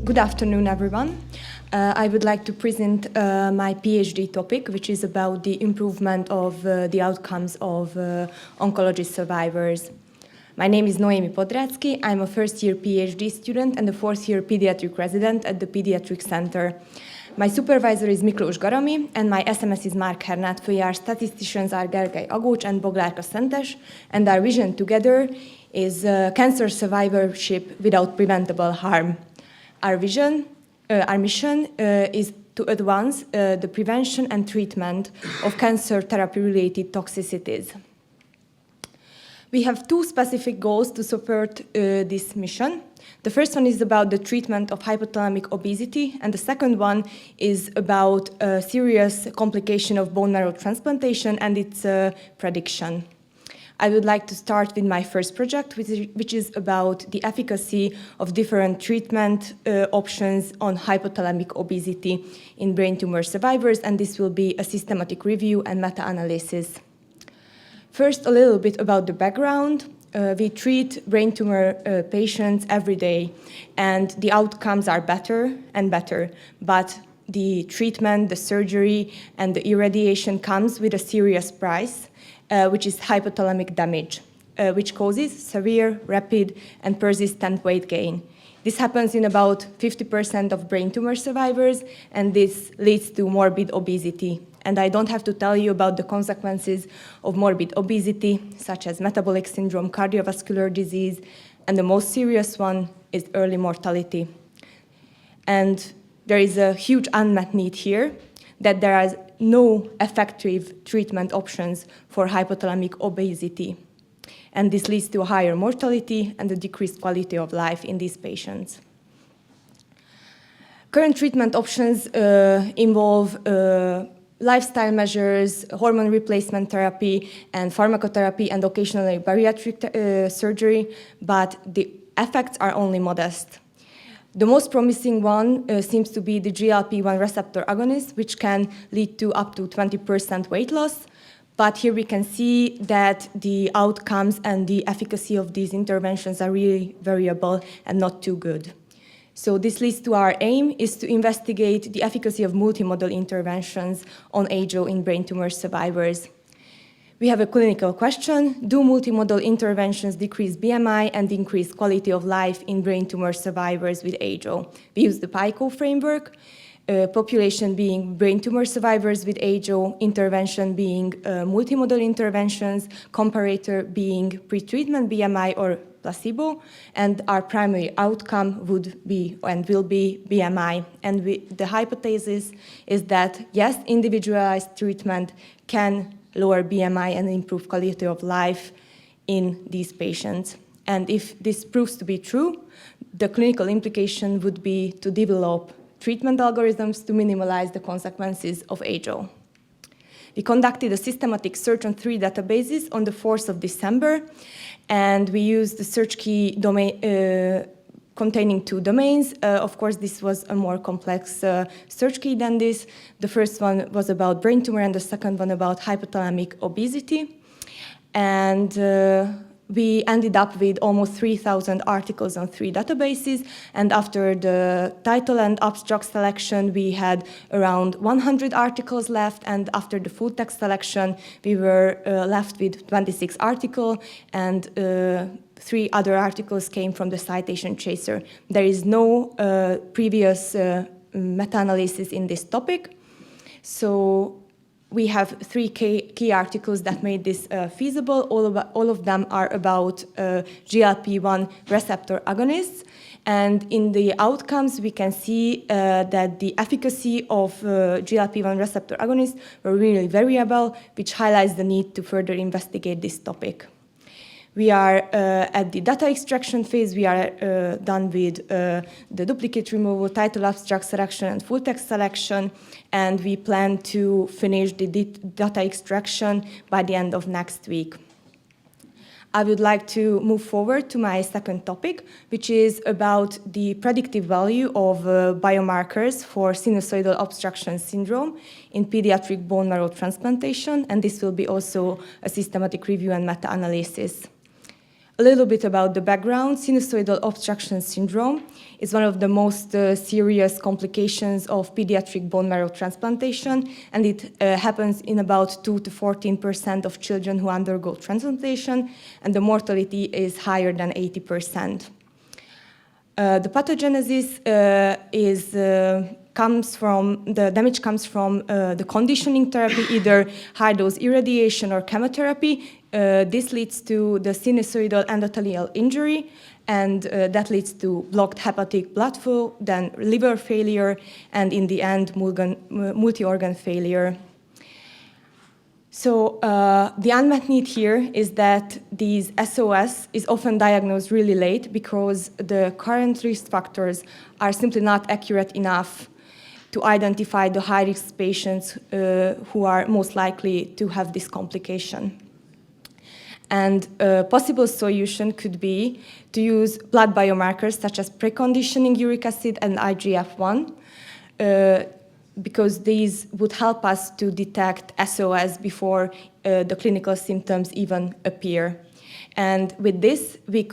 Good afternoon, everyone. I would like to present my PhD topic, which is about the improvement of the outcomes of oncology survivors. My name is Noémi Podráczky. I'm a first-year PhD student and a fourth-year pediatric resident at the Pediatric Center. My supervisor is Miklós Garami, and my SMS is Mark Hernátfői. Our statisticians are Gergely Agócs and Boglárka Szentes, and our vision together is cancer survivorship without preventable harm. Our mission is to advance the prevention and treatment of cancer therapy-related toxicities. We have two specific goals to support this mission. The first one is about the treatment of hypothalamic obesity, and the second one is about a serious complication of bone marrow transplantation and its prediction. I would like to start with my first project, which is about the efficacy of different treatment options on hypothalamic obesity in brain tumor survivors, and this will be a systematic review and meta-analysis. First, a little bit about the background. We treat brain tumor patients every day, and the outcomes are better and better, but the treatment, the surgery, and the irradiation comes with a serious price, which is hypothalamic damage, which causes severe, rapid, and persistent weight gain. This happens in about 50% of brain tumor survivors, and this leads to morbid obesity. And I don't have to tell you about the consequences of morbid obesity, such as metabolic syndrome, cardiovascular disease, and the most serious one is early mortality. And there is a huge unmet need here, that there are no effective treatment options for hypothalamic obesity. And this leads to a higher mortality and a decreased quality of life in these patients. Current treatment options involve lifestyle measures, hormone replacement therapy, and pharmacotherapy, and occasionally bariatric surgery, but the effects are only modest. The most promising one seems to be the GLP-1 receptor agonist, which can lead to up to 20% weight loss. But here we can see that the outcomes and the efficacy of these interventions are really variable and not too good. So this leads to our aim is to investigate the efficacy of multimodal interventions on AGO in brain tumor survivors. We have a clinical question: do multimodal interventions decrease BMI and increase quality of life in brain tumor survivors with AGO? We use the PICO framework, population being brain tumor survivors with AGO, intervention being multimodal interventions, comparator being pretreatment BMI or placebo, and our primary outcome would be and will be BMI. And the hypothesis is that, yes, individualized treatment can lower BMI and improve quality of life in these patients. And if this proves to be true, the clinical implication would be to develop treatment algorithms to minimize the consequences of AGO. We conducted a systematic search on 3 databases on the 4th of December, and we used the search key domain containing 2 domains. Of course, this was a more complex search key than this. The first one was about brain tumor, and the second one about hypothalamic obesity. And we ended up with almost 3,000 articles on 3 databases, and after the title and abstract selection, we had around 100 articles left, and after the full text selection, we were left with 26 articles, and 3 other articles came from the citation chaser. There is no previous meta-analysis in this topic, so we have 3 key articles that made this feasible. All of them are about GLP-1 receptor agonists. And in the outcomes, we can see that the efficacy of GLP-1 receptor agonists were really variable, which highlights the need to further investigate this topic. We are at the data extraction phase. We are done with the duplicate removal, title abstract selection, and full text selection, and we plan to finish the data extraction by the end of next week. I would like to move forward to my second topic, which is about the predictive value of biomarkers for sinusoidal obstruction syndrome in pediatric bone marrow transplantation, and this will be also a systematic review and meta-analysis. A little bit about the background. Sinusoidal obstruction syndrome is one of the most serious complications of pediatric bone marrow transplantation, and it happens in about 2 to 14% of children who undergo transplantation, and the mortality is higher than 80%. The pathogenesis comes from the conditioning therapy, either high-dose irradiation or chemotherapy. This leads to the sinusoidal endothelial injury, and that leads to blocked hepatic blood flow, then liver failure, and in the end, multi-organ failure. So the unmet need here is that these SOS is often diagnosed really late because the current risk factors are simply not accurate enough to identify the high-risk patients who are most likely to have this complication. And a possible solution could be to use blood biomarkers such as preconditioning uric acid and IGF-1, because these would help us to detect SOS before the clinical symptoms even appear. And with this, this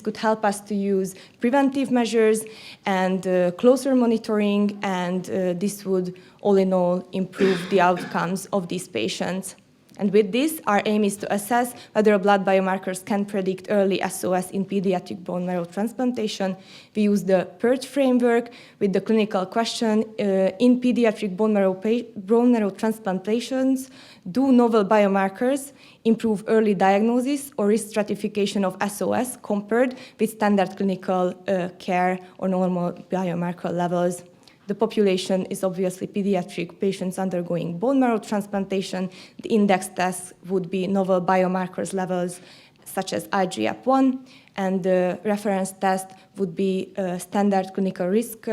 could help us to use preventive measures and closer monitoring, and this would, all in all, improve the outcomes of these patients. And with this, our aim is to assess whether blood biomarkers can predict early SOS in pediatric bone marrow transplantation. We use the PERT framework with the clinical question, in pediatric bone marrow transplantations, do novel biomarkers improve early diagnosis or risk stratification of SOS compared with standard clinical care or normal biomarker levels? The population is obviously pediatric patients undergoing bone marrow transplantation. The index test would be novel biomarkers levels such as IGF-1, and the reference test would be standard clinical risk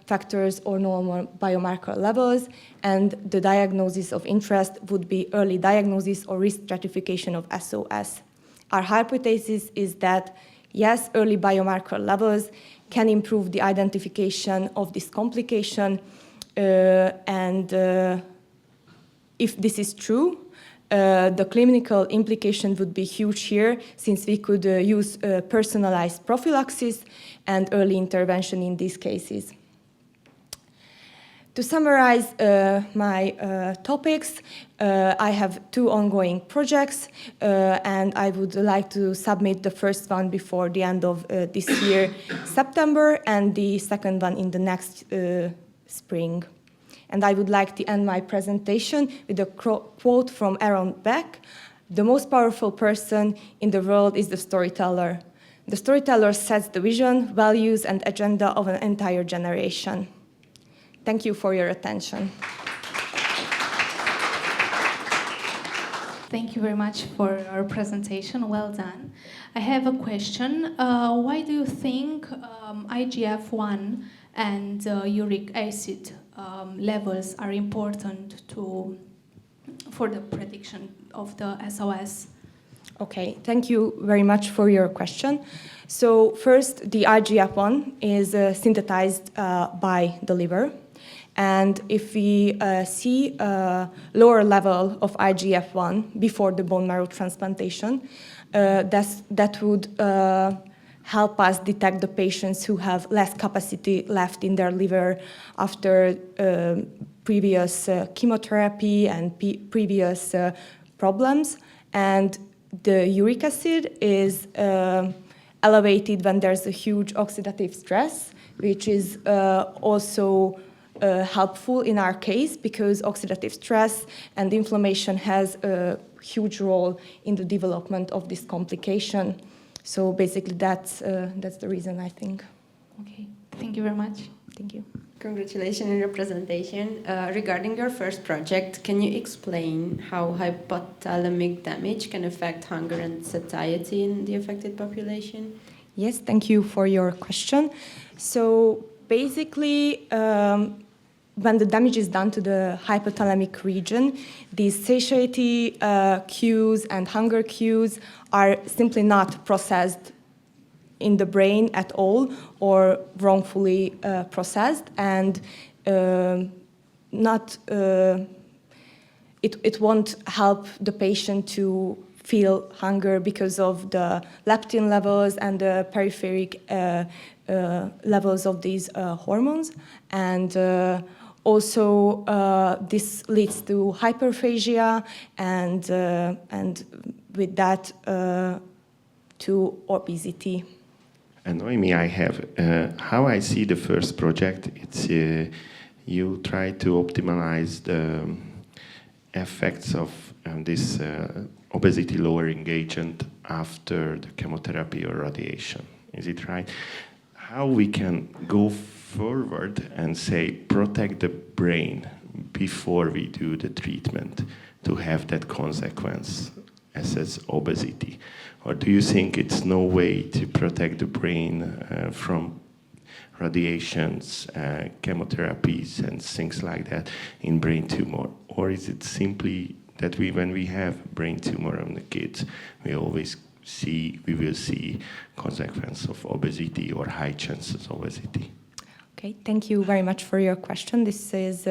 factors or normal biomarker levels, and the diagnosis of interest would be early diagnosis or risk stratification of SOS. Our hypothesis is that, yes, early biomarker levels can improve the identification of this complication, and if this is true, the clinical implication would be huge here, since we could use personalized prophylaxis and early intervention in these cases. To summarize my topics, I have 2 ongoing projects, and I would like to submit the first one before the end of this year, September, and the second one in the next spring. And I would like to end my presentation with a quote from Aaron Beck: "The most powerful person in the world is the storyteller. The storyteller sets the vision, values, and agenda of an entire generation." Thank you for your attention. Thank you very much for your presentation. Well done. I have a question. Why do you think IGF-1 and uric acid levels are important for the prediction of the SOS? Okay, thank you very much for your question. So first, the IGF-1 is synthesized by the liver. And if we see a lower level of IGF-1 before the bone marrow transplantation, that would help us detect the patients who have less capacity left in their liver after previous chemotherapy and previous problems. And the uric acid is elevated when there's a huge oxidative stress, which is also helpful in our case, because oxidative stress and inflammation has a huge role in the development of this complication. So basically that's the reason, I think. Okay, thank you very much. Thank you. Congratulations on your presentation. Regarding your first project, can you explain how hypothalamic damage can affect hunger and satiety in the affected population? Yes, thank you for your question. So basically, when the damage is done to the hypothalamic region, these satiety cues and hunger cues are simply not processed in the brain at all, or wrongfully processed, and it won't help the patient to feel hunger because of the leptin levels and the peripheric levels of these hormones. And also, this leads to hyperphagia and with that to obesity. And Noémi, I have, how I see the first project, it's you try to optimize the effects of this obesity-lowering agent after the chemotherapy or radiation. Is it right? How we can go forward and say, protect the brain before we do the treatment to have that consequence as obesity? Or do you think it's no way to protect the brain from radiations, chemotherapies, and things like that in brain tumor? Or is it simply that when we have brain tumor on the kids, we will see consequence of obesity or high chances of obesity? Okay, thank you very much for your question. This is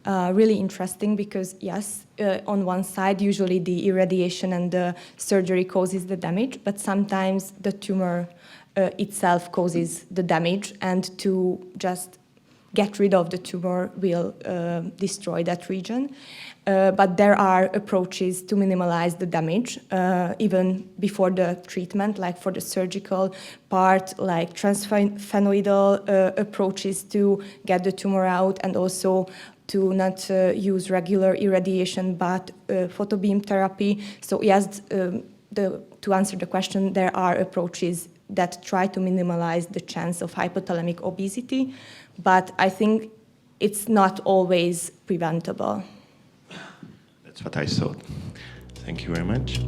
really interesting because, yes, on one side, usually the irradiation and the surgery causes the damage, but sometimes the tumor itself causes the damage, and to just get rid of the tumor will destroy that region. But there are approaches to minimize the damage, even before the treatment, like for the surgical part, like transphenyloidal approaches to get the tumor out, and also to not use regular irradiation, but photobeam therapy. So yes, to answer the question, there are approaches that try to minimize the chance of hypothalamic obesity, but I think it's not always preventable. That's what I thought. Thank you very much.